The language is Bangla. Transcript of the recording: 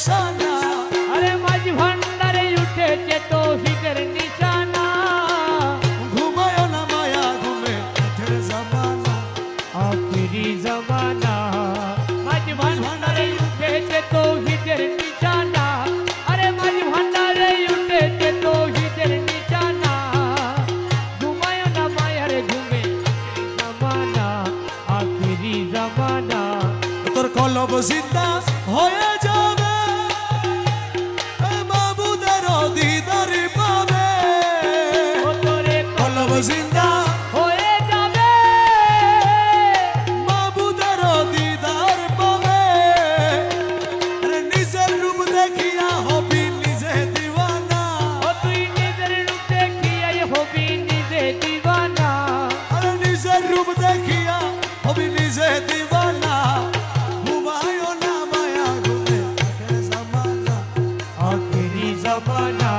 নিশানা। আরে মাঝ ভান্ডারে উঠেছে তৌহিদের নিশানা। ঘুমায় না মায়া ঘুমে আখের জামানা। আখিরি জামানা মাঝ ভান্ডারে উঠেছে তৌহিদের নিশানা। আরে মাঝ ভান্ডারে উঠেছে তৌহিদের নিশানা। ঘুমায় না মায়ার ঘুমে জামানা আখিরি জামানা। তোর কলব জিন্দা হয়ে যাবে, মাবুদের দিদার পাবে। তোরে কলব জিন্দা হয়ে যাবে, মাবুদের দিদার পাবে। নিজের রূপ দেখিয়া হবি নিজে দিওয়ানা। ও তুই নিজের রূপ দেখিয়াই হবি নিজে দিওয়ানা। আরে নিজের রূপ দেখিয়া হবি নিজে দিওয়ানা। ঘুমায় না মায়া ঘুমে আখের জামানা। আখিরি জামানা